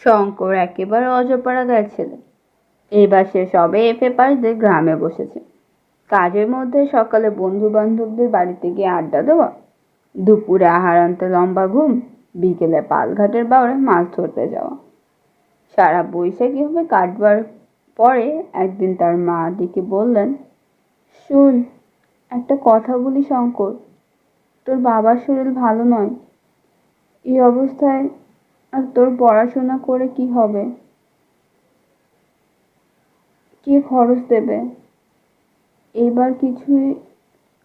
শঙ্কর একেবারে অজপাড়াগার ছেলে। এবার সে সবে এফএ পাস দিয়ে গ্রামে বসেছে। কাজের মধ্যে সকালে বন্ধু বান্ধবদের বাড়িতে গিয়ে আড্ডা দেওয়া, দুপুরে আহারান্তে লম্বা ঘুম, বিকেলে পালঘাটের বাওড়ে মাছ ধরতে যাওয়া। সারা বৈশাখী হবে কাটবার পরে একদিন তার মা ডেকে বললেন, শোন, একটা কথা বলি শঙ্কর, তোর বাবার শরীর ভালো নয়। এই অবস্থায় আর তোর পড়াশোনা করে কি হবে? কে খরচ দেবে? এইবার কিছুই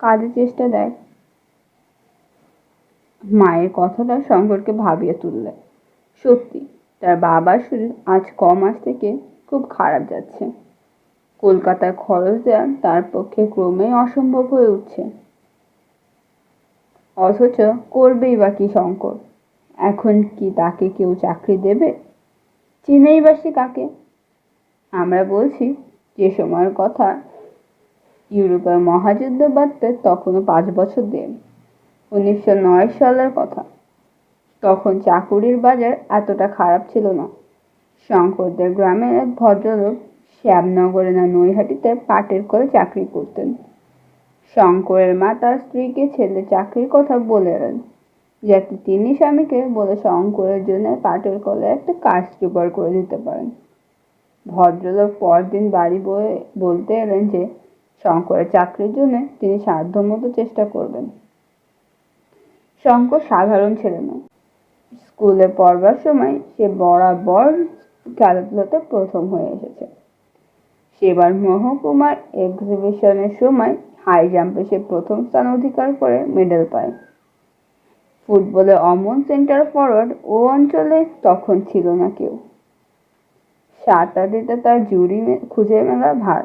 কাজে চেষ্টা দেখ। মায়ের কথাটা শঙ্করকে ভাবিয়ে তুললে। সত্যি তার বাবার শরীর আজ কমাস থেকে খুব খারাপ যাচ্ছে। কলকাতায় খরচ দেওয়া তার পক্ষে ক্রমেই অসম্ভব হয়ে উঠছে। অথচ করবেই বা কি শঙ্কর? এখন কি তাকে কেউ চাকরি দেবে? চিনেই বা সে কাকে? আমরা বলছি যে সময়ের কথা, ইউরোপের মহাযুদ্ধ বাধতে তখনও 5 বছর দেন। 1909 সালের কথা। তখন চাকুরির বাজার এতটা খারাপ ছিল না। শঙ্করদের গ্রামের এক ভদ্রলোক শ্যামনগরে না নৈহাটিতে পাটের কলে চাকরি করতেন। শঙ্করের মা তার স্ত্রীকে ছেলে চাকরির কথা বলে এলেন, যাতে তিনি স্বামীকে বলে শঙ্করের জন্য পাটের কলে একটা কাজ জোগাড় করে দিতে পারেন। ভদ্রলোক পরদিন বাড়ি বলতে এলেন যে শঙ্করের চাকরির জন্য তিনি সাধ্যমতো চেষ্টা করবেন। শঙ্কর সাধারণ ছেলে নয়। স্কুলে পড়বার সময় সে বরাবর খেলাধুলাতে প্রথম হয়ে এসেছে। সেবার মহকুমার এক্সিবিশনের সময় হাই জাম্পে সে প্রথম স্থান অধিকার করে মেডেল পায়। ফুটবলে অমন সেন্টার ফরওয়ার্ড ও অঞ্চলে তখন ছিল না কেউ। সাঁতারিতে তার জুড়ি খুঁজে মেলা ভার।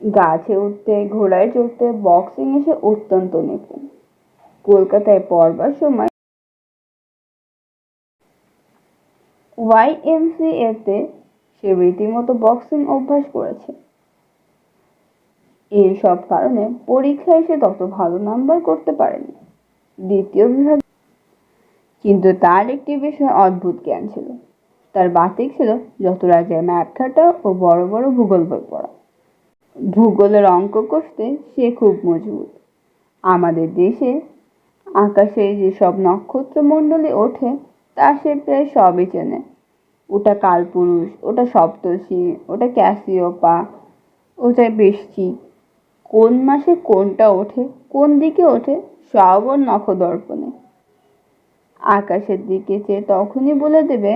গাছে উঠতে, ঘোড়ায় চড়তে, বক্সিং এসে অত্যন্ত নিপুণ। কলকাতায় পড়বার সময় YMCA-তে সে রীতিমতো বক্সিং অভ্যাস করেছে। এই সব কারণে পরীক্ষায় সে তত ভালো নাম্বার করতে পারেনি। দ্বিতীয় বিভাগ। কিন্তু তার একটি বিষয়ে অদ্ভুত জ্ঞান ছিল। তার বাতিক ছিল যত রাজ্যের ম্যাপ ঘাটা ও বড় বড় ভূগোল বই পড়া। ভূগোলের অঙ্ক কষতে সে খুব মজবুত। আমাদের দেশে আকাশে যেসব নক্ষত্রমণ্ডলী ওঠে তা সে প্রায় সবই চেনে। ওটা কালপুরুষ, ওটা সপ্তর্ষি, ওটা ক্যাসিওপা, ওটা বৃশ্চিক। কোন মাসে কোনটা ওঠে, কোন দিকে ওঠে, সব ওর নখদর্পণে। আকাশের দিকে চেয়ে তখনই বলে দেবে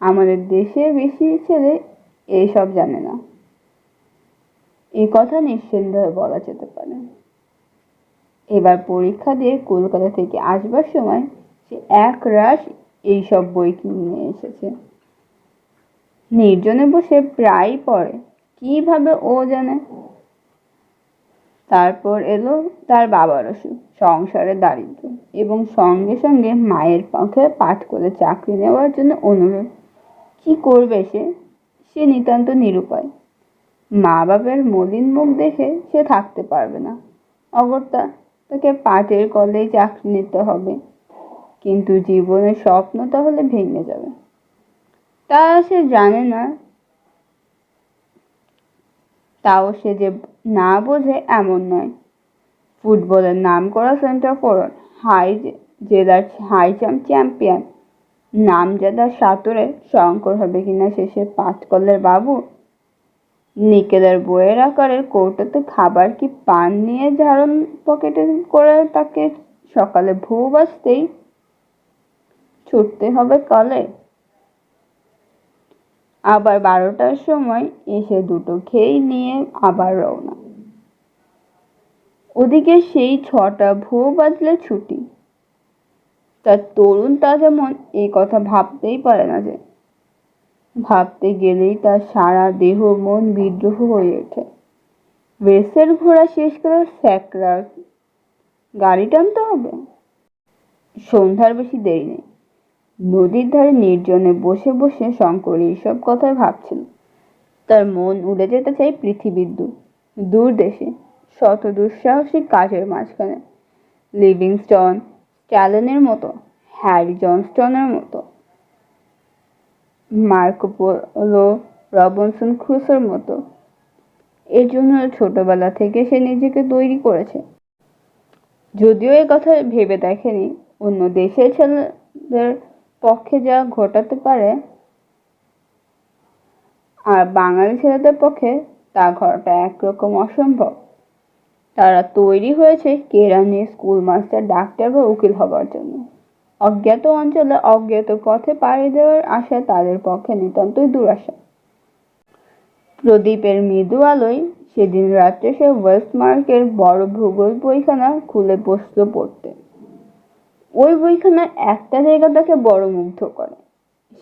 আমাদের দেশে বেশি ছেলে এইসব জানে না। এ কথা নিঃসন্দেহে বলা যেতে পারে। এবার পরীক্ষা দিয়ে কলকাতা থেকে আসবার সময় সে এক রাশ এইসব বই কিনে এসেছে। নির্জনে বসে প্রায় পড়ে, কিভাবে ও জানে। তারপর এলো তার বাবার অসুখ, সংসারে দারিদ্র্য এবং সঙ্গে সঙ্গে মায়ের পক্ষে পাঠ করে চাকরি নেওয়ার জন্য অনুরোধ। কি করবে সে? সে নিতান্ত নিরুপায়। মা বাবার মলিন মুখ দেখে সে থাকতে পারবে না। অগত্যা তাকে পাটের কলেই চাকরি নিতে হবে। কিন্তু জীবনের স্বপ্ন তাহলে ভেঙে যাবে। তা সে জানে না। তাও সে যে না বোঝে এমন নয়। ফুটবলের নামকরা সেন্টার ফরওয়ার্ড, জেলার হাই জাম্প চ্যাম্পিয়ন, নামজাদা সাঁতরে শঙ্কর হবে কিনা শেষে পাটকলের বাবু? নিকেলের বইয়ের আকারের কৌটোতে খাবার কি পান নিয়ে ঝাড়ন পকেটে করে তাকে সকালে ভোর বাজতেই ছুটতে হবে কলে। আবার 12টার সময় এসে দুটো খেয়ে নিয়ে আবার রওনা। ওদিকে সেই 6টা ভোর বাজলে ছুটি। তার তরুণ তাজা মন এই কথা ভাবতেই পারে না যে ভাবতে গেলেই তার সারা দেহ মন বিদ্রোহ হয়ে ওঠে। রেসের ঘোড়া শেষ করে স্যাকরা গাড়ি টানতে হবে। সন্ধ্যার বেশি দেরি নেই। নদীর ধারে নির্জনে বসে বসে শঙ্কর এইসব কথাই ভাবছিল। তার মন উড়ে যেতে চাই পৃথিবীর দূর দেশে, শত দুঃসাহসিক কাজের মাঝখানে। লিভিংস্টন, স্ট্যালিনের মতো, হ্যারি জনস্টনের মতো। মার্কো পোলো, রবিনসন ক্রুসোর মতো। এর জন্য ছোটবেলা থেকে সে নিজেকে তৈরি করেছে। যদিও এ কথা ভেবে দেখেনি অন্য দেশের ছেলেদের পক্ষে যা ঘটাতে পারে আর বাঙালি ছেলেদের পক্ষে তা ঘটা একরকম অসম্ভব। তারা তৈরি হয়েছে কেরানি, স্কুল মাস্টার, ডাক্তার বা উকিল হবার জন্য। অজ্ঞাত অঞ্চলে অজ্ঞাত পথে পাড়ি দেওয়ার আশা তাদের পক্ষে নিতান্তই দুরাশা। প্রদীপের মৃদু আলোয় সেদিন রাত্রে সে ওয়েস্টমার্কের বড় ভূগোল বইখানা খুলে বসল পড়তে। ওই বইখানার একটা জায়গা তাকে বড় মুগ্ধ করে।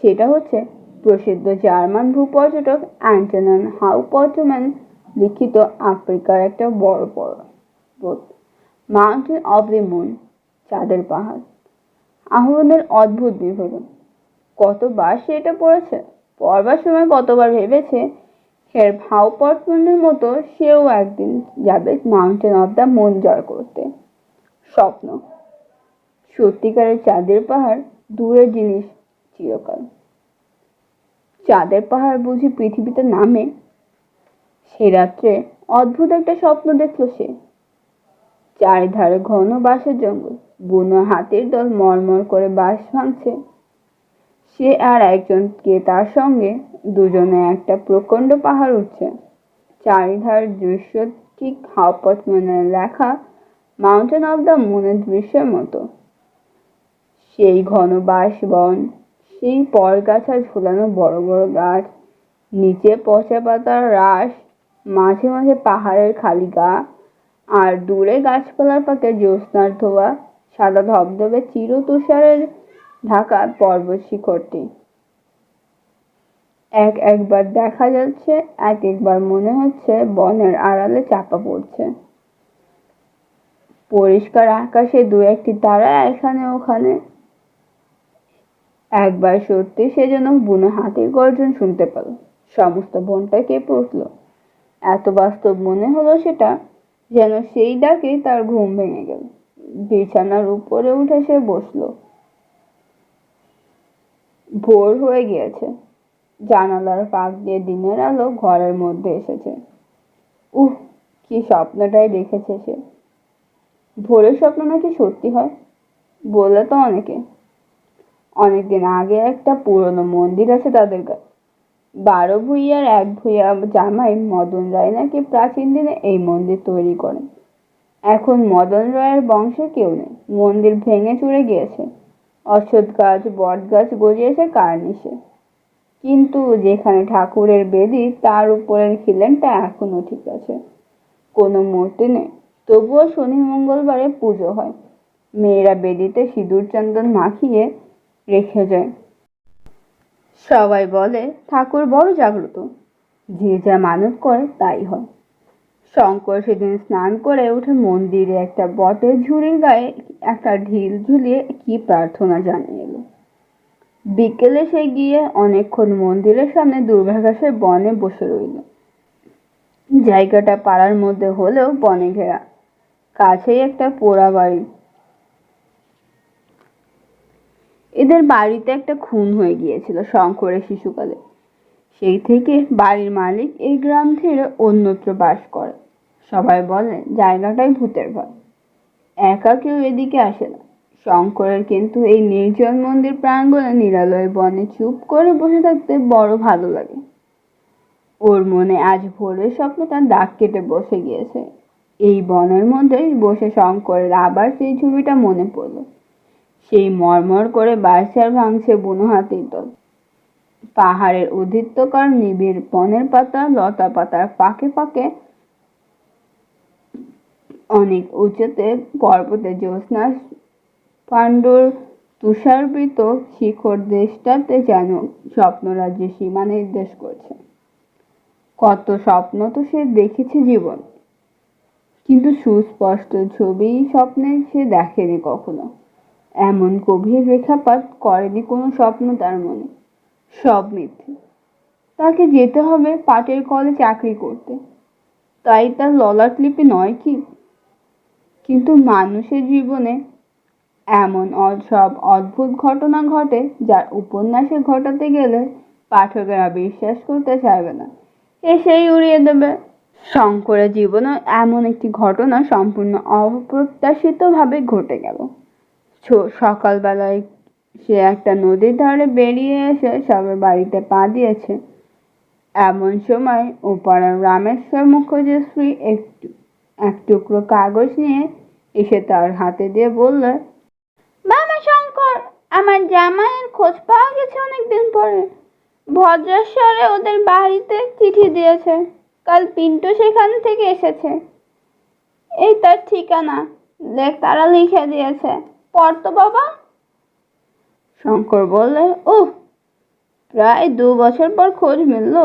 সেটা হচ্ছে প্রসিদ্ধ জার্মান ভূপর্যটক অ্যান্টন হাউপটম্যান লিখিত আফ্রিকার একটা বড় পর্বত, মাউন্টেন অব দি মুন, চাঁদের পাহাড়। আহরণের অদ্ভুত বিবরণ। কতবার সে এটা পড়েছে, পড়বার সময় কতবার ভেবেছে হের হাউপটম্যানের মতো সেও একদিন যাবে মাউন্টেন অব দ্য মুন জয় করতে। স্বপ্ন। সত্যিকারের চাঁদের পাহাড় দূরের জিনিস চিরকাল। চাঁদের পাহাড় বুঝি পৃথিবীতে নামে? সে রাত্রে অদ্ভুত একটা স্বপ্ন দেখল সে। চারিধারে ঘন বাঁশের জঙ্গল, বুনো হাতির দল মরমর করে বাঁশ ভাঙছে। সে আর একজনকে তার সঙ্গে, দুজনে একটা প্রকাণ্ড পাহাড় উঠছে। চারিধার দৃশ্য ঠিক হাউপটম্যানের লেখা মাউন্টেন অব দ্য মুনের দৃশ্যের মতো। সেই ঘন বাঁশ বন, সেই পরগাছা ঝোলানো বড় বড় গাছ, নিচে পচা পাতার রাশ, মাঝে মাঝে পাহাড়ের খালি গা, আর দূরে গাছপালার পাকে জ্যোৎস্নার ধোয়া, সাদা ধবধবে চির তুষারের ঢাকা পর্বত শিখরটি। একবার দেখা যাচ্ছে, একবার মনে হচ্ছে বনের আড়ালে চাপা পড়ছে। পরিষ্কার আকাশে দু একটি তারা এখানে ওখানে। একবার সত্যি সে যেন বুনো হাতির গর্জন শুনতে পেল। সমস্ত বনটা কেঁপে উঠল। এত বাস্তব মনে হলো সেটা, যেন সেই ডাকে তার ঘুম ভেঙে গেল। বিছানার উপরে উঠে সে বসল। ভোর হয়ে গিয়েছে। জানালার ফাঁক দিয়ে দিনের আলো ঘরের মধ্যে এসেছে। উহ, কি স্বপ্নটাই দেখেছে সে! ভোরের স্বপ্ন নাকি সত্যি হয় বলে তো অনেকে। অনেকদিন আগে একটা পুরনো মন্দির আছে তাদের কাছে। 12 ভূঁইয়ার এক ভূঁইয়া জামাই মদন রায় নাকি প্রাচীন দিনে এই মন্দির তৈরি করেন। এখন মদন রায়ের বংশে কেউ নেই, মন্দির ভেঙে চুরে গিয়েছে। অশ্বত্থ গাছ, বট গাছ গজিয়েছে কার্নিশে। কিন্তু যেখানে ঠাকুরের বেদি, তার উপরের খিলেনটা এখনো ঠিক আছে। কোনো মূর্তি নেই, তবুও শনি মঙ্গলবারে পুজো হয়। মেয়েরা বেদিতে সিঁদুর চন্দন মাখিয়ে রেখে যায়। সবাই বলে ঠাকুর বড় জাগ্রত, যে যা মানত করে তাই হয়। শঙ্কর সেদিন স্নান করে উঠে মন্দিরে একটা বটের ঝুড়ির গায়ে একটা ঢিল ঝুলিয়ে কি প্রার্থনা জানিয়ে এলো। বিকেলে সে গিয়ে অনেকক্ষণ মন্দিরের সামনে দুর্বাঘাসের বনে বসে রইল। জায়গাটা পাড়ার মধ্যে হলেও বনে ঘেরা। কাছেই একটা পোড়া বাড়ি। এদের বাড়িতে একটা খুন হয়ে গিয়েছিল শঙ্করের শিশুকালে। সেই থেকে বাড়ির মালিক এই গ্রাম ছেড়ে অন্যত্র বাস করে। সবাই বলে জায়গাটাই ভূতের ভয়, একা কেউ এদিকে আসে না। শঙ্করের কিন্তু এই নির্জন মন্দির প্রাঙ্গণে নিরালয় বনে চুপ করে বসে থাকতে বড় ভালো লাগে। ওর মনে আজ ভোরের স্বপ্নটা দাগ কেটে বসে গিয়েছে। এই বনের মধ্যে বসে শঙ্করের আবার সেই ছবিটা মনে পড়ল। সেই মরমর করে বাঁশঝাড় ভাঙছে বুনো হাতির দল। পাহাড়ের উদ্ভিদকার নিবিড় বনের পাতা, লতা পাতার ফাঁকে ফাঁকে অনেক উঁচুতে পর্বতে জ্যোৎস্না পাণ্ডুর তুষারাবৃত শিখর দেশটাতে যেন স্বপ্নরাজ্যের সীমা নির্দেশ করছে। কত স্বপ্ন তো সে দেখেছে জীবন, কিন্তু সুস্পষ্ট ছবি স্বপ্নে সে দেখেনি কখনো। এমন গভীর রেখাপাত করেনি কোনো স্বপ্ন তার মনে। সব মিথ্যে। তাকে যেতে হবে পাটের কলে চাকরি করতে, তাই তার ললাটলিপি নয় কি? কিন্তু মানুষের জীবনে এমন সব অদ্ভুত ঘটনা ঘটে, যার উপন্যাসে ঘটাতে গেলে পাঠকেরা বিশ্বাস করতে চাইবে না, এসেই উড়িয়ে দেবে। শঙ্করের জীবনে এমন একটি ঘটনা সম্পূর্ণ অপ্রত্যাশিতভাবে ঘটে গেল। সকালবেলায় সে একটা নদীর ধারে বেরিয়ে এসে সবার বাড়িতে পা দিয়েছে। এমন সময় ওপাড়ার রামেশ্বর মুখার্জির স্ত্রী এক টুকরো কাগজ নিয়ে এসে তার হাতে দিয়ে বলল, বাবা শঙ্কর, আমার জামাইয়ের খোঁজ পাওয়া গেছে অনেকদিন পরে। ভদ্রেশ্বরে ওদের বাড়িতে চিঠি দিয়েছে। কাল পিন্টু সেখান থেকে এসেছে। এই তার ঠিকানা, তারা লিখে দিয়েছে। পড় তো বাবা। শঙ্কর বললে, ওহ, প্রায় 2 বছর পর খোঁজ মিলল।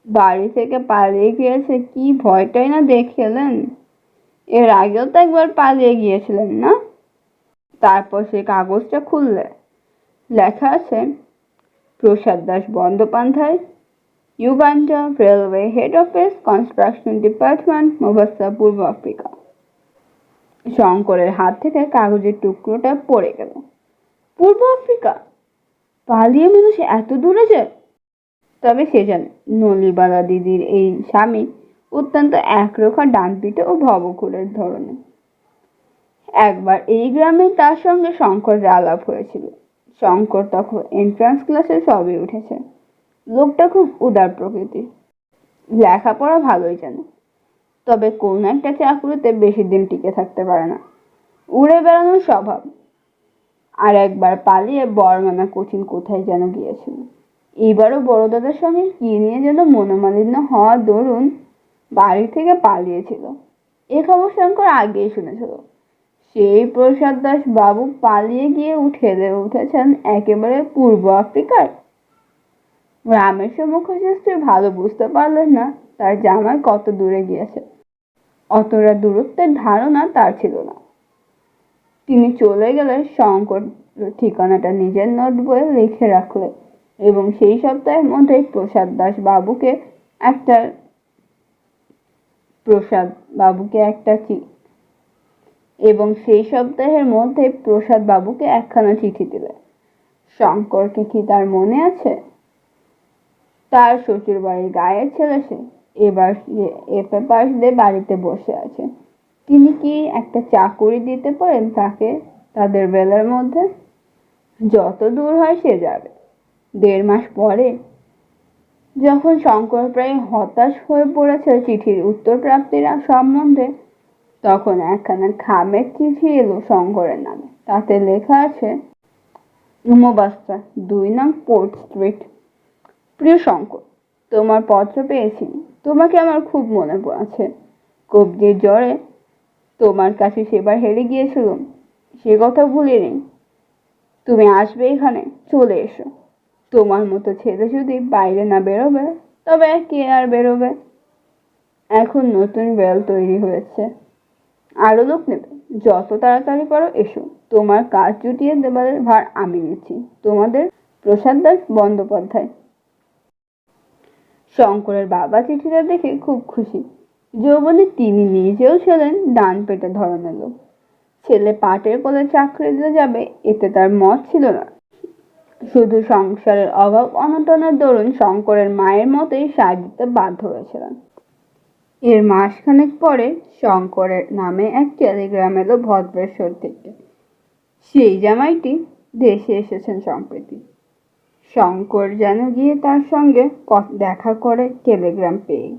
বাড়ি থেকে পালিয়ে গিয়েছে, কি ভয়টাই না দেখলেন। এর আগেও তো একবার পালিয়ে গিয়েছিলেন না? তারপর সে কাগজটা খুললে। লেখা আছে, Prasad Das Bandyopadhyay, Uganda railway head office, construction department, Mombasa, পূর্ব আফ্রিকা। শঙ্করের হাত থেকে কাগজের টুকরোটা পড়ে গেল। পূর্ব আফ্রিকা? পালিয়ে মানুষ এত দূরে যায়? তবে সে জানে নলিবালা দিদির এই স্বামী অত্যন্ত একরোখা, ডানপিটে ও ভবঘুরের ধরনের। একবার এই গ্রামে তার সঙ্গে শঙ্করের আলাপ হয়েছিল। শঙ্কর তখন এন্ট্রান্স ক্লাসে সবে উঠেছে। লোকটা খুব উদার প্রকৃতির, লেখাপড়া ভালোই জানে, তবে কোন একটা চাকরিতে বেশি দিন টিকে থাকতে পারে না। উড়ে বেড়ানোর স্বভাব। আর একবার পালিয়ে বর্মানা কোচিন কোথায় যেন গিয়েছিল। এইবারও বড় দাদার সঙ্গে কি নিয়ে যেন মনোমালিন্য হওয়া দরুন বাড়ি থেকে পালিয়েছিল। এ খবর শঙ্কর আগেই শুনেছিল। সেই প্রসাদ দাস বাবু পালিয়ে গিয়ে উঠেছেন একেবারে পূর্ব আফ্রিকায়। রামেশ্বর মুখার্জি ভালো বুঝতে পারলেন না তার জামাই কত দূরে গিয়েছে। অতটা দূরত্বের ধারণা তার ছিল না। তিনি চলে গেলে শঙ্কর ঠিকানাটা নিজের নোট বইয়ে লিখে রাখলে এবং সেই সপ্তাহের মধ্যে প্রসাদ বাবুকে একখানা চিঠি দিলে। শঙ্করকে কি তার মনে আছে? তার শ্বশুর বাড়ির গায়ের ছেলে সে। এবার এফএ পাস দিয়ে বাড়িতে বসে আছে। তিনি কি একটা চাকুরি দিতে পারেন তাকে তাদের বেলার মধ্যে? যত দূর হয় সে যাবে। 1.5 মাস পরে যখন শঙ্কর প্রায় হতাশ হয়ে পড়েছে চিঠির উত্তর প্রাপ্তির সম্বন্ধে, তখন একখানা খামের চিঠি এলো শঙ্করের নামে। তাতে লেখা আছে, মোবাস্তা, 2 নং পোর্ট স্ট্রিট। প্রিয় শঙ্কর, তোমার পত্র পেয়েছি। তোমাকে আমার খুব মনে পড়েছে। কব্জির জ্বরে তোমার কাছে সেবার হেরে গিয়েছিলাম, সে কথা ভুলিনি। তুমি আসবে এখানে, চলে এসো। তোমার মতো ছেলে যদি বাইরে না বেরোবে তবে কে আর বেরোবে? এখন নতুন রেল তৈরি হয়েছে, আরো লোক নেবে। যত তাড়াতাড়ি পারো এসো। তোমার কাজ জুটিয়ে দেবার ভার আমি নিচ্ছি। তোমাদের প্রসাদ দাস বন্দ্যোপাধ্যায়। শঙ্করের বাবা চিঠিটা দেখে খুব খুশি। যৌবনে তিনি নিজেও ছিলেন ডান পেটে ধরনের লোক। ছেলে পাটের কোলে চাকরিতে যাবে এতে তার মত ছিল না। শুধু সংসারের অভাব অনটনের দরুন শঙ্করের মায়ের মতেই সায় দিতে বাধ্য হয়েছিলেন। এর মাসখানেক পরে শঙ্করের নামে এক টেলিগ্রাম এলো ভদ্রেশ্বর থেকে। সেই জামাইটি দেশে এসেছেন সম্প্রতি। শঙ্কর যেন গিয়ে তার সঙ্গে দেখা করে টেলিগ্রাম পেয়ে।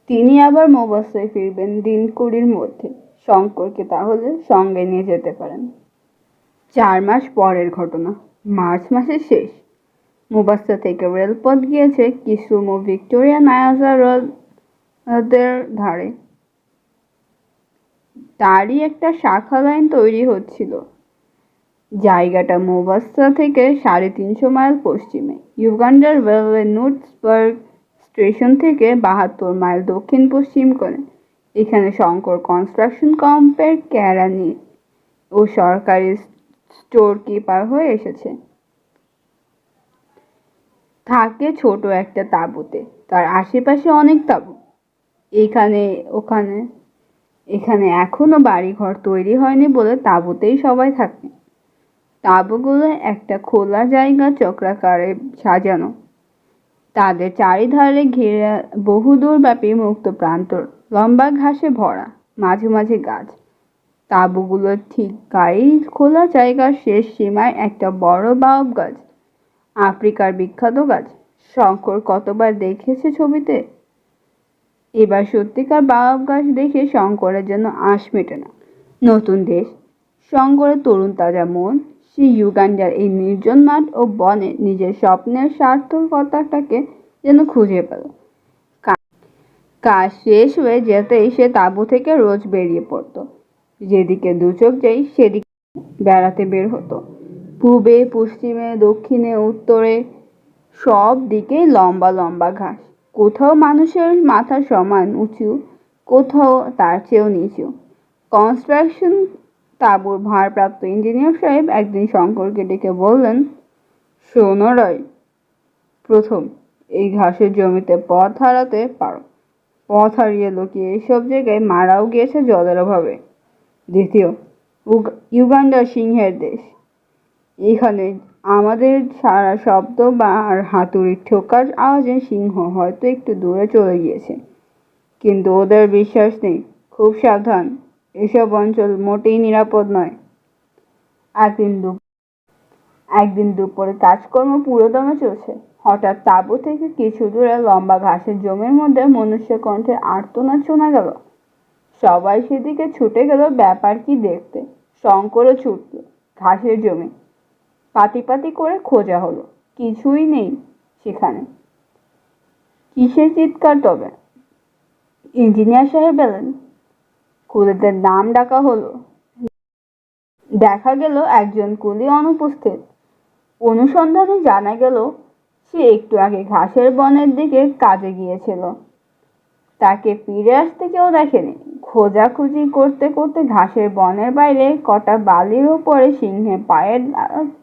তিনি আবার মোবাসায় ফিরবেন 2-20 মধ্যে। শঙ্করকে তাহলে সঙ্গে নিয়ে যেতে পারেন। 4 মাস পরের ঘটনা। মার্চ মাসের শেষ। মোবাসা থেকে রেলপথ গিয়েছে কিসুমো ভিক্টোরিয়া নায়াজা হ্রদের ধারে। তারই একটা শাখা লাইন তৈরি হচ্ছিল। জায়গাটা মোবাসা থেকে 350 মাইল পশ্চিমে। ইউগান্ডার রেলওয়ে নুটসবার্গ স্টেশন থেকে 72 মাইল দক্ষিণ পশ্চিম কোণে। এখানে শঙ্কর কনস্ট্রাকশন কোম্পানির কেরানি ও সরকারি স্টোর কিপার হয়ে এসেছে। থাকে ছোট একটা তাঁবুতে। তার আশেপাশে অনেক তাঁবু। এখানে এখনো বাড়িঘর তৈরি হয়নি বলে তাঁবুতেই সবাই থাকে। তাঁবুগুলো একটা খোলা জায়গা চক্রাকারে সাজানো। তাদের চারিধারে ঘিরে বহুদূরব্যাপী মুক্ত প্রান্তর, লম্বা ঘাসে ভরা, মাঝে মাঝে গাছ। তাঁবুগুলোর ঠিক গায়েই খোলা জায়গার শেষ সীমায় একটা বড় বাওব গাছ, আফ্রিকার বিখ্যাত গাছ। শঙ্কর কতবার দেখেছে ছবিতে, এবার সত্যিকার বাওব গাছ দেখে শঙ্করের জন্য আঁশ মেটে না। নতুন দেশ, শঙ্করের তরুণ তাজা মন, সে ইউগান্ডার এই নির্জন মাঠ ও বনে নিজের স্বপ্নের সার্থকতাটাকে যেন খুঁজে পেল। কাজ শেষ হয়ে যেতেই সে তাঁবু থেকে রোজ বেরিয়ে পড়তো। যেদিকে দুচোখ যাই সেদিকে বেড়াতে বের হতো। পূবে, পশ্চিমে, দক্ষিণে, উত্তরে, সব দিকেই লম্বা লম্বা ঘাস। কোথাও মানুষের মাথা সমান উঁচু, কোথাও তার চেয়েও নিচু। কনস্ট্রাকশন তাঁবুর ভারপ্রাপ্ত ইঞ্জিনিয়ার সাহেব একদিন শঙ্করকে ডেকে বললেন, শোনো রয়, প্রথম, এই ঘাসের জমিতে পথ হারাতে পারো, পথ হারিয়ে লোকে এইসব জায়গায় মারাও গিয়েছে জলের অভাবে। দ্বিতীয়, ইউগান্ডা সিংহের দেশ, এখানে আমাদের সারা শব্দ বা আর হাতুড়ির ঠোকার আওয়াজে সিংহ হয়তো একটু দূরে চলে গিয়েছে, কিন্তু ওদের বিশ্বাস নেই। খুব সাবধান, এসব অঞ্চল মোটেই নিরাপদ নয়। একদিন দুপুরে কাজকর্ম পুরোদমে চলছে, হঠাৎ তাঁবু থেকে কিছু দূরে লম্বা ঘাসের জমির মধ্যে মনুষ্য কণ্ঠের আর্তনাদ শোনা গেল। সবাই সেদিকে ছুটে গেল ব্যাপার কি দেখতে। শঙ্করও ছুটল। ঘাসের জমি পাতি পাতি করে খোঁজা হলো, কিছুই নেই সেখানে। কিসের চিৎকার তবে? ইঞ্জিনিয়ার সাহেব এলেন। কুলিদের নাম ডাকা হলো। দেখা গেল একজন কুলি অনুপস্থিত। অনুসন্ধানে জানা গেল সে একটু আগে ঘাসের বনের দিকে কাজে গিয়েছিল। তাকে ফিরে আসতে কেউ দেখেনি। খোঁজাখুঁজি করতে করতে ঘাসের বনের বাইরে কটা বালির ওপরে সিংহের পায়ের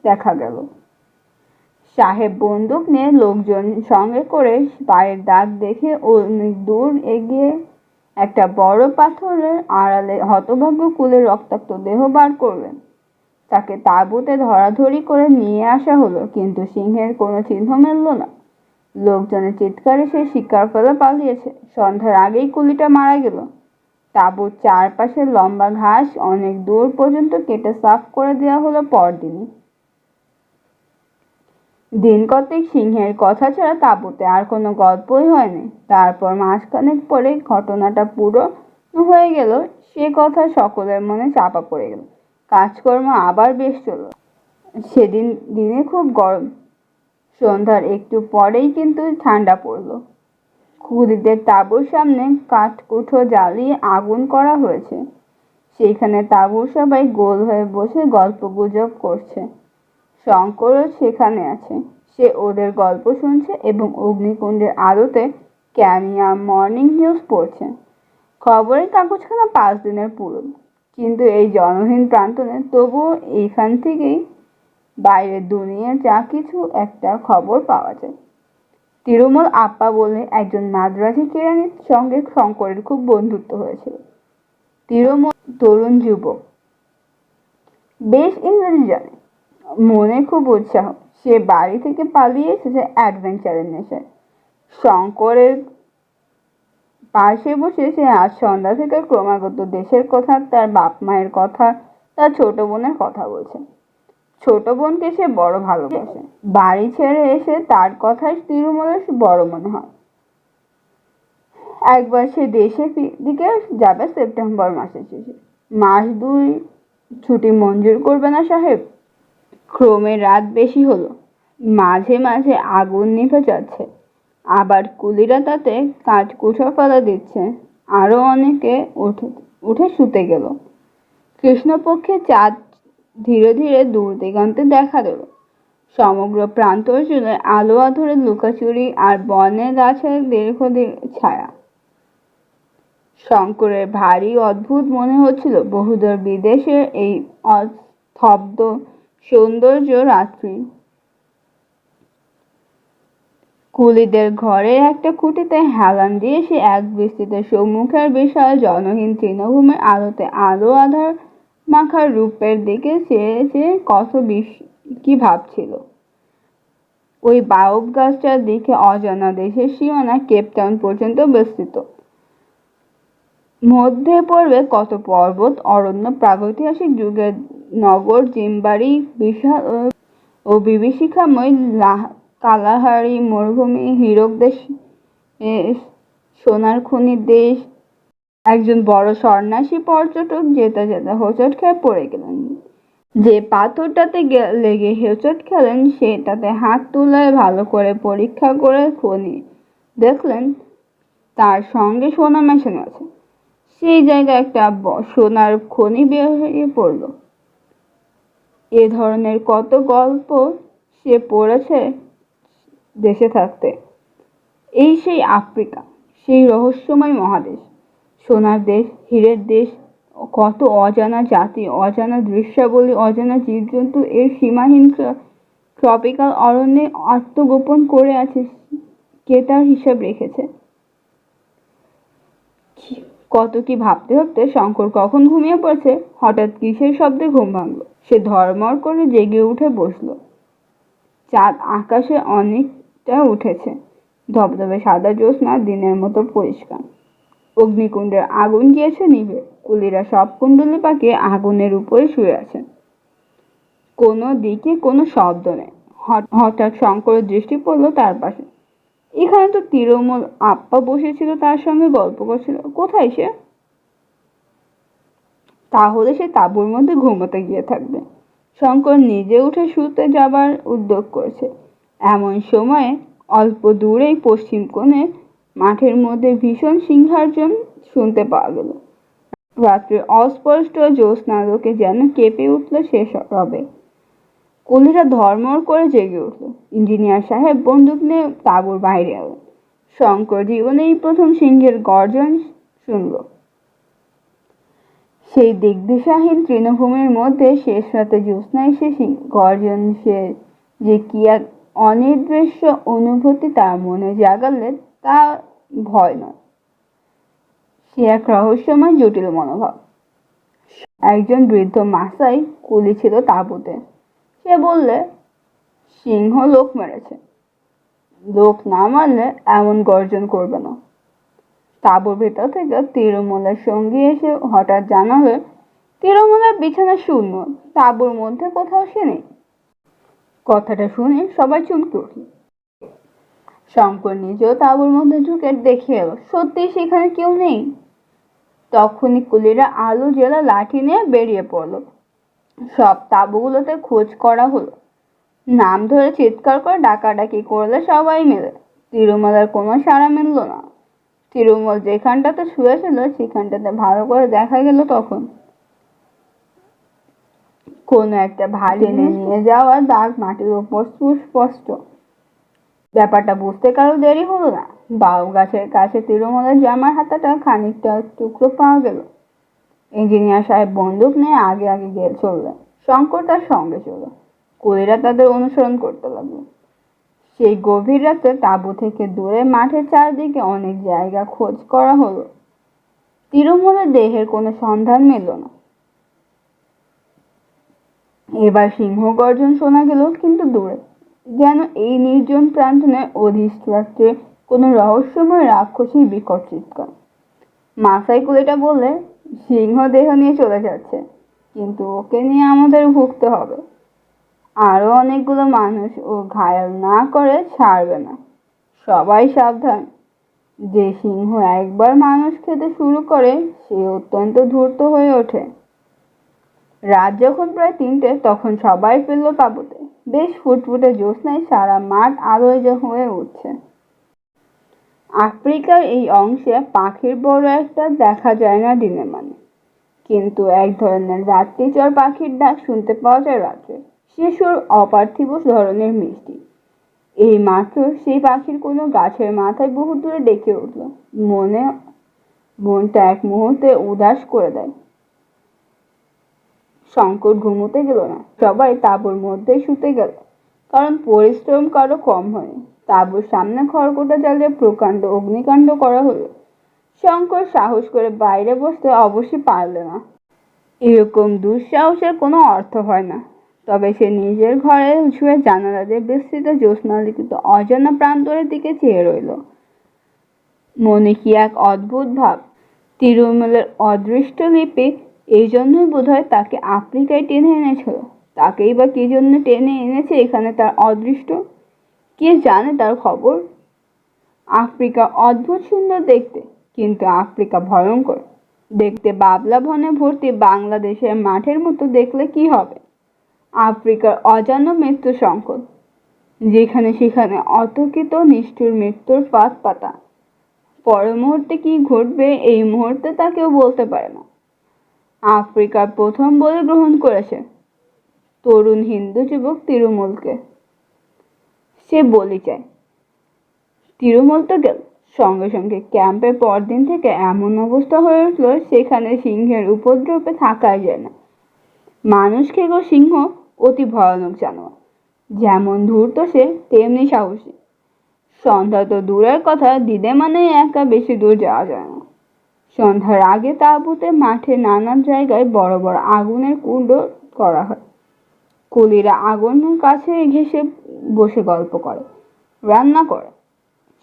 দেখা গেল। সাহেব বন্দুক নিয়ে লোকজন সঙ্গে করে পায়ের দাগ দেখে অনেক দূর এগিয়ে একটা বড় পাথরের আড়ালে হতভাগ্য কুলের রক্তাক্ত দেহ বার করলেন। তাকে তাঁবুতে ধরাধরি করে নিয়ে আসা হলো, কিন্তু সিংহের কোনো চিহ্ন মিলল না। লোকজনের চিৎকারে সে শিকার ফেলে পালিয়েছে। সন্ধ্যার আগেই কুলিটা মারা গেল। তাঁবুর চারপাশের লম্বা ঘাস অনেক দূর পর্যন্ত কেটে সাফ করে দেওয়া হলো পরদিনই। দিন কতক সিংহের কথা ছাড়া তাঁবুতে আর কোনো গল্পই হয়নি। তারপর মাসখানেক পরে ঘটনাটা পুরো হয়ে গেল, সে কথা সকলের মনে চাপা পড়ে গেল। কাজকর্ম আবার বেশ চলল। সেদিন দিনে খুব গরম। সন্ধ্যার একটু পরেই কিন্তু ঠান্ডা পড়ল। কুলিদের তাঁবুর সামনে কাঠকুঠো জ্বালিয়ে আগুন করা হয়েছে। সেইখানে তাঁবুর সবাই গোল হয়ে বসে গল্প গুজব করছে। শঙ্করও সেখানে আছে। সে ওদের গল্প শুনছে এবং অগ্নিকুণ্ডের আলোতে ক্যানিয়া মর্নিং নিউজ পড়ছে। খবরের কাগজখানা 5 দিনের পুরনো, কিন্তু এই জনহীন প্রান্তরে তবুও এইখান থেকেই বাইরের দুনিয়ার যা কিছু একটা খবর পাওয়া যায়। তিরুমল আপ্পা বলে একজন মাদ্রাজি কেরানির সঙ্গে শঙ্করের খুব বন্ধুত্ব হয়েছিল। তিরুমল তরুণ যুবক, বেশ ইংরেজি জানে, মনে খুব উৎসাহ। সে বাড়ি থেকে পালিয়ে এসেছে অ্যাডভেঞ্চারের নেশায়। শঙ্করের পাশে বসে সে আজ সন্ধ্যা থেকে ক্রমাগত দেশের কথা, তার বাপ মায়ের কথা, তার ছোট বোনের কথা বলছে। ছোট বোনকে সে বড় ভালোবাসে। বাড়ি ছেড়ে এসে তার কথাই তিরুমলের বড় মনে হয়। একবার সে দেশের দিকে যাবে সেপ্টেম্বর মাসের শেষে। মাস 2 ছুটি মঞ্জুর করবে না সাহেব? ক্রমে রাত বেশি হলো। মাঝে মাঝে আগুন নিভে যাচ্ছে, আবার কুলিরা তাতে কাঠকুঠো ফেলে দিচ্ছে। আরো অনেকে উঠে শুতে গেল। কৃষ্ণপক্ষে চাঁদ ধীরে ধীরে দূর দিগন্তে দেখা দিল। সমগ্র প্রান্তর জুড়ে আলো আঁধারে লুকাচুরি আর বনে গাছের দীর্ঘ ছায়া। শঙ্করের ভারী অদ্ভুত মনে হচ্ছিল বহুদূর বিদেশের এই স্তব্ধ সৌন্দর্য রাত্রি। কুলিদের ঘরের একটা খুঁটিতে হেলান দিয়ে সে এক বিস্তৃত সম্মুখের বিশাল জনহীন তৃণভূমির আলোতে আলো আধার মাখার রূপের দিকে সে কত কি ভাবছিল। ওই বাউব গাছটার দিকে অজানা দেশের সীমানা কেপটাউন পর্যন্ত বিস্তৃত। মধ্যে পড়বে কত পর্বত, অরণ্য, প্রাগৈতিহাসিক যুগের নগর, জিমবাড়ি, বিশাল ও বিভীষিকাময় কালাহারি মরুভূমি, হীরক দেশ, সোনার খনির দেশ। একজন বড় সন্ন্যাসী পর্যটক যেতে যেতে হোঁচট খেয়ে পড়ে গেলেন। যে পাথরটাতে লেগে হোঁচট খেলেন সেটাতে হাত তুলে ভালো করে পরীক্ষা করে খনি দেখলেন তার সঙ্গে সোনা মেশানো আছে। সেই জায়গায় একটা সোনার খনি বেরিয়ে পড়ল। এ ধরনের কত গল্প সে পড়েছে দেশে থাকতে। এই সেই আফ্রিকা, সেই রহস্যময় মহাদেশ, সোনার দেশ, হীরের দেশ, কত অজানা জাতি, অজানা দৃশ্যাবলী, অজানা জীবজন্তু এর সীমাহীন ট্রপিক্যাল অরণ্যে আত্মগোপন করে আছে। কে তার হিসাব রেখেছে? কত কি ভাবতে ভাবতে শঙ্কর কখন ঘুমিয়ে পড়েছে, হঠাৎ কিসের শব্দে ঘুম ভাঙলো। সে ধর্মর করে জেগে উঠে বসলো। চাঁদ আকাশে অনেকটা উঠেছে। ধবধবে সাদা জ্যোৎস্না দিনের মতো পরিষ্কার। অগ্নিকুণ্ডের আগুন গিয়েছে নিভে। কুলিরা সব কুণ্ডলি পাকিয়ে আগুনের উপরে শুয়ে আছে। কোনো দিকে কোনো শব্দ নেই। হঠাৎ শঙ্করের দৃষ্টি পড়লো তার পাশে। এখানে তো তিরুমল আপ্পা বসেছিল, তার সঙ্গে গল্প করছিল। কোথায় সে? তাহলে সে তাঁবুর মধ্যে ঘুমোতে গিয়ে থাকবে। শঙ্কর নিজে উঠে শুতে যাবার উদ্যোগ করছে। এমন সময়ে অল্প দূরেই পশ্চিম কোণে মাঠের মধ্যে ভীষণ সিংহার্জন শুনতে পাওয়া গেল। রাত্রির অস্পষ্ট জ্যোৎস্নালোকে যেন কেঁপে উঠল সে রবে। কুলিরা ধর্মর করে জেগে উঠল। ইঞ্জিনিয়ার সাহেব বন্দুক নিয়ে তাঁবুর বাইরে এলেন। শঙ্কর জীবনেই প্রথম সিংহের গর্জন শুনল। সেই দিগ্দিশাহীন তৃণভূমির মধ্যে শেষ রাতে জ্যোৎস্নায় সে গর্জন, সে যে কি এক অনির্দৃশ্য অনুভূতি তার মনে জাগালে তা ভয় নয়, সে এক রহস্যময় জটিল মনোভাব। একজন বৃদ্ধ মাসাই কুলি ছিল তাঁবুতে। সে বললে, সিংহ লোক মেরেছে। লোক না মারলে এমন গর্জন করবে না। তাঁবুর ভেতর থেকে তিরুমলের সঙ্গী এসে হঠাৎ জানালে, তিরুমলের বিছানা শূন্য, তাঁবুর মধ্যে কোথাও সে নেই। কথাটা শুনে সবাই চমকে উঠল। শঙ্কর নিজেও তাঁবুর মধ্যে ঢুকে দেখে এলো সত্যি সেখানে কেউ নেই। তখনই কুলিরা আলো জ্বেলা লাঠি নিয়ে বেরিয়ে পড়লো। সব তাঁবুগুলোতে খোঁজ করা হলো। নাম ধরে চিৎকার করে ডাকাডাকি করলে সবাই মিলে। তিরুমলের কোনো সাড়া মিলল না। তিরুমল যেখানটাতে শুয়েছিল সেখানটাতে ভালো করে দেখা গেল তখন কোনো একটা ভারী নিয়ে যাওয়ার দাগ মাটির উপর সুস্পষ্ট। ব্যাপারটা বুঝতে কারো দেরি হলো না। বাউ গাছের কাছে তিরুমলের জামার হাতাটা খানিকটা টুকরো পাওয়া গেল। ইঞ্জিনিয়ার সাহেব বন্দুক নিয়ে আগে আগে গিয়ে চললেন। শঙ্কর তার সঙ্গে চলল। কুলিরা তাদের অনুসরণ করতে লাগলো। সেই গভীর রাতে তাঁবু থেকে দূরে মাঠের চারদিকে অনেক জায়গা খোঁজ করা হলো। তিরুমলের দেহের কোনো সন্ধান মিলল না। এবার সিংহ গর্জন শোনা গেল, কিন্তু দূরে, যেন এই নির্জন প্রান্তনে অধিষ্ঠ রাত্রে কোনো রহস্যময় রাক্ষসীর বিকট চিৎকার। মাসাই কুলিটা বললে, সিংহ দেহ নিয়ে চলে যাচ্ছে, কিন্তু ওকে নিয়ে আমাদের ভুগতে হবে। আরো অনেকগুলো মানুষ ও ঘায়াল না করে ছাড়বে না। সবাই সাবধান। যে সিংহ একবার মানুষ খেতে শুরু করে সে অত্যন্ত ধূর্ত হয়ে ওঠে। রাত যখন প্রায় 3টে তখন সবাই ফিরল তাঁবুতে। বেশ ফুটফুটে জ্যোৎস্নায় সারা মাঠ আলোয় হয়ে উঠছে। আফ্রিকার এই অংশে পাখির বড় একটা দেখা যায় না দিনে মানে, কিন্তু এক ধরনের রাত্রিচর পাখির ডাক শুনতে পাওয়া যায় রাত্রে। সে সুর অপার্থিব ধরনের মিষ্টি। এই মাত্র সেই পাখির কোনো গাছের মাথায় বহু দূরে ডেকে উঠল। মনটা এক মুহূর্তে উদাস করে দেয়। শঙ্কর ঘুমোতে গেল না। সবাই তাঁবুর মধ্যেই শুতে গেল, কারণ পরিশ্রম কারো কম হয়নি। তাঁবুর সামনে খড়কুটা জ্বালিয়ে প্রকাণ্ড অগ্নিকাণ্ড করা হলো। শঙ্কর সাহস করে বাইরে বসতে অবশ্যই পারল না। এরকম দুঃসাহসের কোনো অর্থ হয় না। তবে সে নিজের ঘরে শুয়ে জানালা দিয়ে বিস্তৃত জ্যোৎস্নালিখিত অজানা প্রান্তরের দিকে চেয়ে রইল। মনে কি এক অদ্ভুত ভাব। তিরুমলের অদৃষ্ট লিপি এই জন্যই বোধহয় তাকে আফ্রিকায় টেনে এনেছিল। তাকেই বা কি জন্য টেনে এনেছে এখানে তার অদৃষ্ট? কে জানে তার খবর? আফ্রিকা অদ্ভুত সুন্দর দেখতে, কিন্তু আফ্রিকা ভয়ঙ্কর দেখতে। বাবলা বনে ভর্তি বাংলাদেশের মাঠের মতো দেখলে কি হবে? আফ্রিকার অজানা মৃত্যু সংকট, যেখানে সেখানে অতর্কিত নিষ্ঠুর মৃত্যুর ফাঁদ পাতা। পর মুহূর্তে কি ঘটবে এই মুহূর্তে তা কেউ বলতে পারে না। আফ্রিকার প্রথম বলে গ্রহণ করেছে তরুণ হিন্দু যুবক তিরুমলকে। সে বলি চায়। তিরুমল তো গেল, সঙ্গে সঙ্গে ক্যাম্পের পরদিন থেকে এমন অবস্থা হয়ে উঠল সেখানে সিংহের উপদ্রবে থাকাই যায় না। মানুষ খেগো সিংহ অতি ভয়ানক জানোয়ার। যেমন ধূর্ত সে তেমনি সাহসী। সন্ধ্যা তো দূরের কথা, দিদে মানে একা বেশি দূর যাওয়া যায় না। সন্ধ্যার আগে তাঁবুতে মাঠে নানান জায়গায় বড় বড় আগুনের কুণ্ড করা হয়। কুলিরা আগুনের কাছে ঘেঁষে বসে গল্প করে, রান্না করে,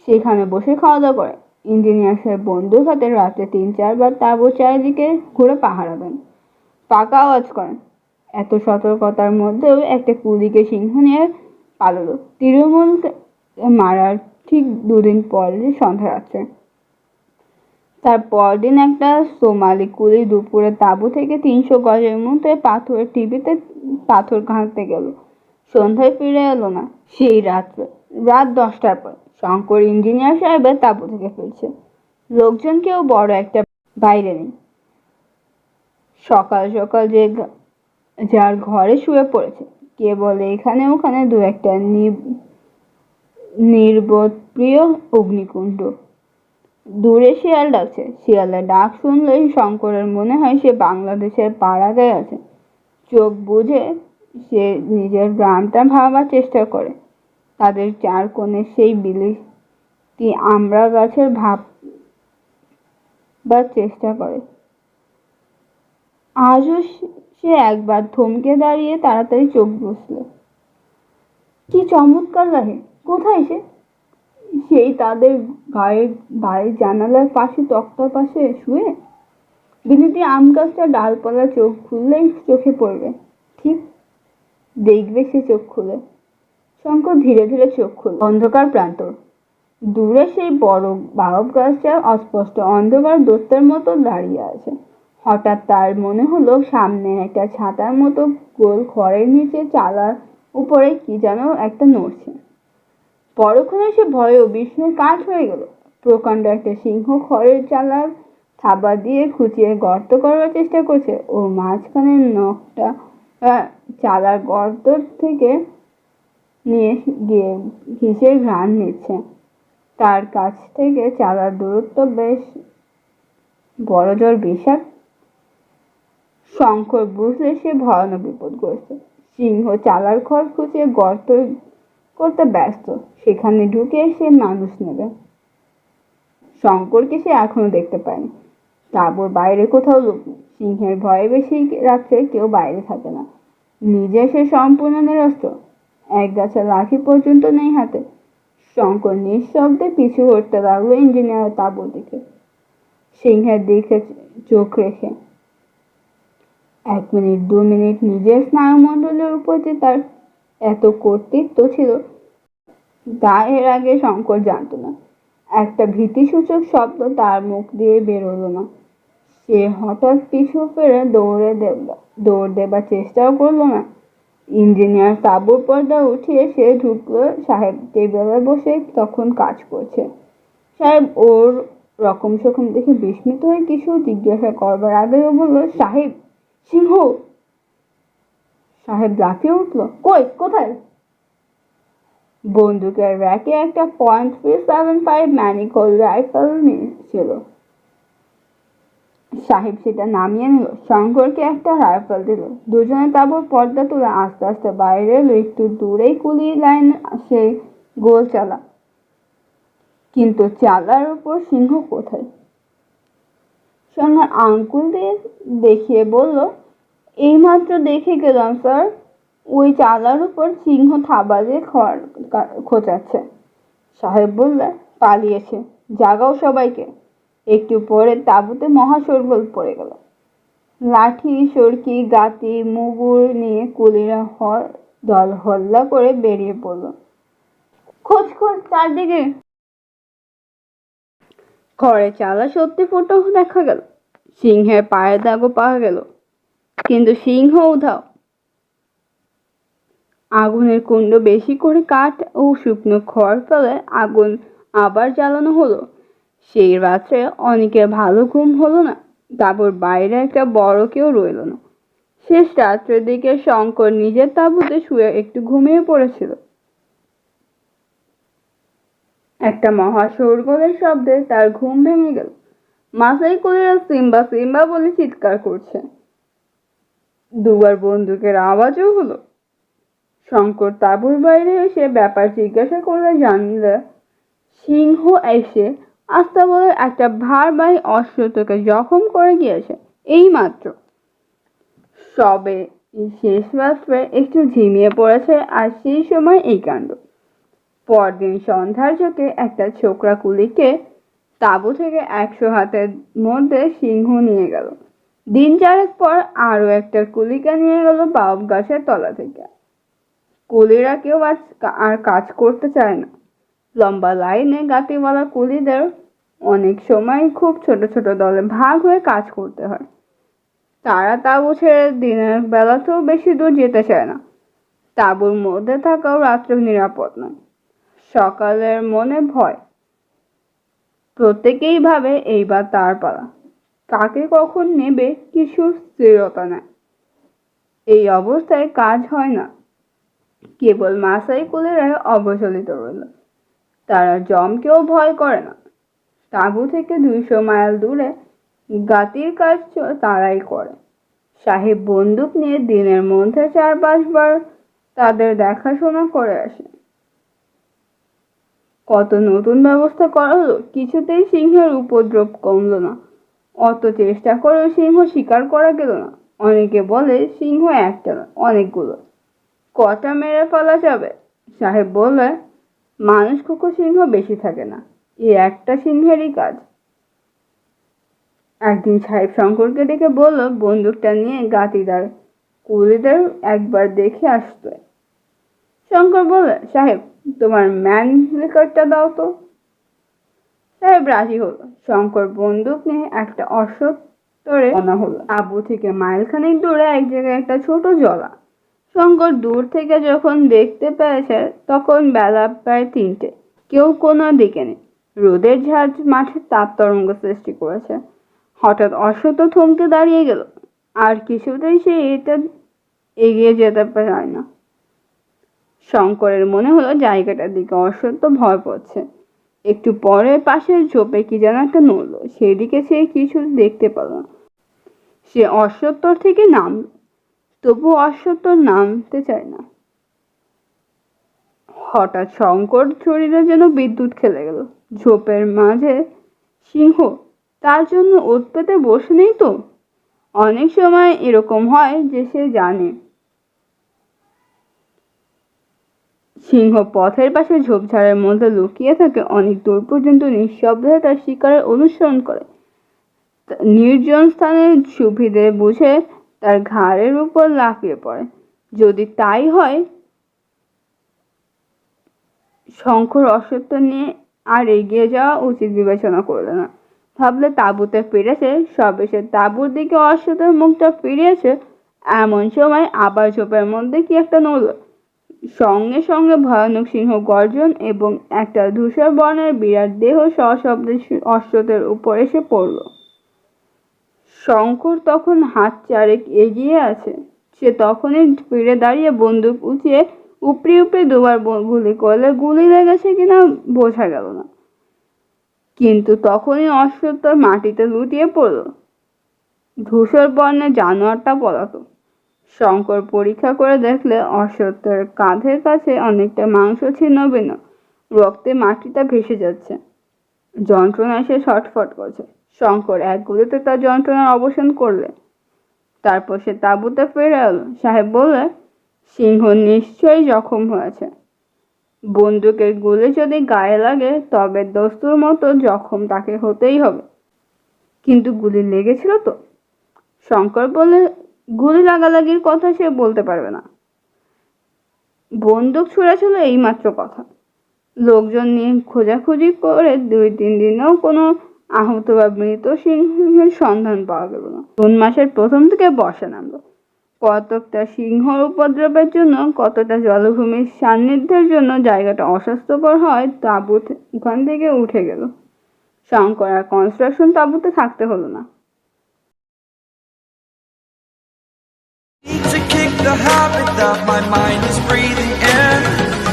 সেখানে বসে খাওয়া দাওয়া করে। ইঞ্জিনিয়ার সাহেব বন্দুক হাতে রাতে ৩-৪ বার তাঁবুর চারিদিকে ঘুরে পাহারা দেন, পাকা আওয়াজ করেন। এত সতর্কতার মধ্যেও একটা কুলিকে সিংহ নিয়ে পালালো তিরুমলকে মারার ঠিক ২ দিন পরে সন্ধ্যা রাত্রে। তার পরদিন একটা সোমালি কুলি দুপুরে তাঁবু থেকে ৩০০ গজের মধ্যে পাথরের টিভিতে পাথর ঘাঁটতে গেল। সন্ধ্যায় ফিরে এলো না। সেই রাত্রে রাত ১০টার পর শঙ্কর ইঞ্জিনিয়ার সাহেবের তাঁবু থেকে ফিরছে। লোকজন কেউ বড় একটা বাইরে নেই। সকাল সকাল যার ঘরে শুয়ে পড়েছে, কেবল এখানে ওখানে দু একটা নির্বোধপ্রিয় অগ্নিকুণ্ড। দূরে শিয়াল ডাকছে। শিয়ালের ডাক শুনলেই শঙ্করের মনে হয় সে বাংলাদেশের পাড়াগায় আছে। চোখ বুজে সে নিজের গ্রামটা ভাবার চেষ্টা করে। তাদের চার কোণে সেই বিলিতি আমড়া গাছের ভাববার চেষ্টা করে। আজও সে একবার থমকে দাঁড়িয়ে তাড়াতাড়ি চোখ বুঝল। কি চমৎকার লাগে! কোথায় সে? সেই তাদের বাড়ির জানালার পাশে তক্তার পাশে শুয়ে। বিলিতি আম গাছটার ডালপালা চোখ খুললেই চোখে পড়বে। ঠিক দেখবে সে চোখ খুলে। শঙ্কর ধীরে ধীরে চোখ খুলল। অন্ধকার প্রান্তর। দূরে সেই বড় বারব গাছটা অস্পষ্ট অন্ধকার দৈত্যের মতো দাঁড়িয়ে আছে। হঠাৎ তার মনে হলো সামনে একটা ছাতার মতো গোল খড়ের নিচে চালার উপরে কি যেন একটা নড়ছে। পরক্ষণে সে ভয়ে ও বিস্ময়ে কাঠ হয়ে গেল। প্রকাণ্ড একটা সিংহ খড়ের চালার থাবা দিয়ে খুঁচিয়ে গর্ত করার চেষ্টা করছে। ও মাঝখানের নখটা চালার গর্ত থেকে নিয়ে গিয়ে ঘিসে ঘ্রাণ নিচ্ছে। তার কাছ থেকে চালার দূরত্ব বেশ বড়জোর বিশাল। শঙ্কর বুঝলে সে ভয়ানক বিপদগ্রস্ত। সিংহ চালার খড় খুঁচিয়ে গর্ত করতে ব্যস্ত। সেখানে ঢুকে সে মানুষ নেবে। শঙ্করকে সে এখনো দেখতে পায়নি। তাঁবুর বাইরে কোথাও লোক নেই। সিংহের ভয়ে বেশি রাত্রে কেউ বাইরে থাকে না। নিজে সে সম্পূর্ণ নিরস্ত্র। এক গাছা লাঠি পর্যন্ত নেই হাতে। শঙ্কর নিঃশব্দে পিছু হটতে লাগলো ইঞ্জিনিয়ারের তাঁবুর দিকে, সিংহের দিকে চোখ রেখে। ১ মিনিট ২ মিনিট নিজের স্নায়ুমণ্ডলের উপর যে তার এত কর্তৃত্ব ছিল তা এর আগে শঙ্কর জানত না। একটা ভীতিসূচক শব্দ তার মুখ দিয়ে বেরোলো না। সে হঠাৎ পিছু ফিরে দৌড় দেবার চেষ্টাও করলো না। ইঞ্জিনিয়ার তাঁবুর পর্দা উঠিয়ে সে ঢুকলো। সাহেব টেবিলে বসে তখন কাজ করছে। সাহেব ওর রকম সকম দেখে বিস্মিত হয়ে কিছু জিজ্ঞাসা করবার আগেও বলল, সাহেব, সিংহ! সাহেব লাফিয়ে উঠল। কই, কোথায়? বন্দুকের র্যাকে একটা .375 ম্যানিকোল রাইফেল ছিল। সাহেব সেটা নামিয়ে নিল, শঙ্করকে একটা রাইফেল দিল। দুজনে তাঁবুর পর্দা তুলে আস্তে আস্তে বাইরে এলো। একটু দূরেই কুলি লাইন সেই গোল চালা। কিন্তু চালার উপর সিংহ কোথায়? সঙ্গে আঙ্গুল দিয়ে দেখিয়ে বলল, এইমাত্র দেখে গেলাম স্যার, ওই চালার উপর সিংহ থাবা দিয়ে খড় খোঁচাচ্ছে। সাহেব বললেন, পালিয়েছে, জাগাও সবাইকে। একটু পরে তাঁবুতে মহা শোরগোল পড়ে গেল। লাঠি, সরকি, গাতি, মুগুর নিয়ে কুলিরা দল হল্লা করে বেরিয়ে পড়ল। খোঁজ খোঁজ চারদিকে। খড়ে চালা সত্যি ফুটো দেখা গেল, সিংহের পায়ের দাগও পাওয়া গেল, কিন্তু সিংহ উধাও। আগুনের কুণ্ড বেশি করে কাঠ ও শুকনো খড় ফেলে আগুন আবার জ্বালানো হলো। সেই রাত্রে অনেকের ভালো ঘুম হলো না। তাঁবুর বাইরে একটা বড় কেউ রইল না। শেষ রাত্রের দিকে শঙ্কর নিজের তাঁবুতে শুয়ে একটু ঘুমিয়ে পড়েছিল। একটা মহা শোরগোলের শব্দে তার ঘুম ভেঙে গেল। মাসাই কুলিরা সিম্বা সিম্বা বলে চিৎকার করছে। দুবার বন্দুকের আওয়াজও হলো। শঙ্কর তাঁবুর বাইরে এসে ব্যাপার জিজ্ঞাসা করলে জানলে সিংহ এসে আস্তাবলের একটা ভারবাহী অশ্বত্থকে জখম করে গিয়েছে এই মাত্র। সবে শেষ রাত্রে একটু ঝিমিয়ে পড়েছে, আর সেই সময় এই কাণ্ড। পরদিন সন্ধ্যার চোখে একটা ছোকরা কুলিকে তাঁবু থেকে 100 হাতের মধ্যে সিংহ নিয়ে গেল। দিন চারেক পর আরো একটা কুলিকে নিয়ে গেল বাউব গাছের তলা থেকে। কুলিরা কেউ আর কাজ করতে চায় না। লম্বা লাইনে গাতিওয়ালা কুলিদের অনেক সময় খুব ছোট ছোট দলে ভাগ হয়ে কাজ করতে হয়। তারা তাঁবু ছেড়ে দিনের বেলাতেও বেশি দূর যেতে চায় না। তাঁবুর মধ্যে থাকাও রাত্রে নিরাপদ নয়। সকালের মনে ভয়। প্রত্যেকেই ভাবে এইবার তার পালা। কাকে কখন নেবে কিছুর স্থিরতা নেই। এই অবস্থায় কাজ হয় না। কেবল মাসাই কুলিরাই অবচলিত রইল। তারা জমকেও ভয় করে না। তাঁবু থেকে 200 মাইল দূরে গাতির কাজ তারাই করে। সাহেব বন্দুক নিয়ে দিনের মধ্যে 4-5 বার তাদের দেখাশোনা করে আসে। কত নতুন ব্যবস্থা করা হলো, কিছুতেই সিংহের উপদ্রব কমল না। অত চেষ্টা করেও সিংহ শিকার করা গেল না। অনেকে বলে সিংহ একটা না, অনেকগুলো। কটা মেরে ফেলা যাবে? সাহেব বললে, মানুষ কুকুর সিংহ বেশি থাকে না, এ একটা সিংহেরই কাজ। একদিন সাহেব শঙ্করকে ডেকে বলল, বন্দুকটা নিয়ে গাতিদার কুলিদের একবার দেখে আসতে। শঙ্কর বলল, সাহেব তোমার ম্যান লিকারটা দাও তো। সাহেব রাজি হলো। শঙ্কর বন্দুক নিয়ে একটা অশ্বত্থরে রওনা হলো। তাঁবু থেকে মাইলখানেক দূরে এক জায়গায় একটা ছোট জলা। শঙ্কর দূর থেকে যখন দেখতে পেয়েছে তখন বেলা প্রায় 3টে। কেউ কোনো দিকে নেই। রোদের ঝাঁজ মাঠে তাপ তরঙ্গ সৃষ্টি করেছে। হঠাৎ অশ্বত্থ থমকে দাঁড়িয়ে গেল। আর কিছুতেই সে এটা এগিয়ে যেতে পারে না। শঙ্করের মনে হলো জায়গাটার দিকে অশ্বত্থ ভয় পাচ্ছে। একটু পরে পাশের ঝোপে কি যেন একটা নড়ল। সেদিকে সে কিছু দেখতে পেল না। সে অশ্বত্থর থেকে নামল, তবু অশ্বত্থ নামতে চায় না। হঠাৎ শঙ্কর শরীরে যেন বিদ্যুৎ খেলে গেল। ঝোপের মাঝে সিংহ, তার জন্য ওত পেতে বসে নেই তো? অনেক সময় এরকম হয় যে সে জানে সিংহ পথের পাশে ঝোপঝাড়ের মধ্যে লুকিয়ে থাকে, অনেক দূর পর্যন্ত নিঃশব্দে তার শিকারের অনুসরণ করে। নির্জন স্থানের সুবিধে বুঝে তার ঘাড়ের উপর লাফিয়ে পড়ে। যদি তাই হয়, শঙ্কর অশ্বত্থ নিয়ে আর এগিয়ে যাওয়া উচিত বিবেচনা করল না। ভাবলে তাঁবুতে ফিরেছে, সবে সে তাঁবুর দিকে অশ্বত্থের মুখটা ফিরিয়েছে, এমন সময় আবার ঝোপের মধ্যে কি একটা নড়ল। সঙ্গে সঙ্গে ভয়ানক সিংহ গর্জন এবং একটা ধূসর বর্ণের বিরাট দেহ সশব্দে অশ্বত্থের উপর এসে পড়ল। শঙ্কর তখন হাত চারেক এগিয়ে আছে। সে তখনই ফিরে দাঁড়িয়ে বন্দুক উঁচিয়ে উপরি উপরি দুবার গুলি করলে গুলি লেগেছে কিনা বোঝা গেল না। কিন্তু তখনই অশ্বত্থ মাটিতে লুটিয়ে পড়ল। ধূসর বর্ণের জানোয়ারটা পলাতক। শঙ্কর পরীক্ষা করে দেখলে অশ্বত্থের কাঁধের কাছে অনেকটা মাংস ছিন্ন ভিন্ন, রক্তে মাটিটা ভেসে যাচ্ছে। যন্ত্রণায় সে ছটফট করছে। শঙ্কর এক গুলিতে তার যন্ত্রণার অবসান করলে। তারপর সে তাঁবুতে ফিরে এলো। সাহেব বললে, সিংহ নিশ্চয়ই জখম হয়েছে। বন্দুকের গুলি যদি গায়ে লাগে তবে দস্তুর মতো জখম তাকে হতেই হবে। কিন্তু গুলি লেগেছিল তো? শঙ্কর বলে, গুলি লাগালাগির কথা সে বলতে পারবে না। বন্দুক ছোড়া ছিল এইমাত্র কথা। লোকজন নিয়ে খোঁজাখুঁজি করে 2-3 দিনেও কোনো আহত বা মৃত সিংহের সন্ধান পাওয়া গেল না। জুন মাসের প্রথম থেকে বর্ষা নামলো। কতকটা সিংহর উপদ্রবের জন্য, কতটা জলভূমির সান্নিধ্যের জন্য জায়গাটা অস্বাস্থ্যকর হয় তাঁবু ওখান থেকে উঠে গেল। শঙ্কর আর কনস্ট্রাকশন তাঁবুতে থাকতে হলো না। To kick the habit that my mind is breathing in.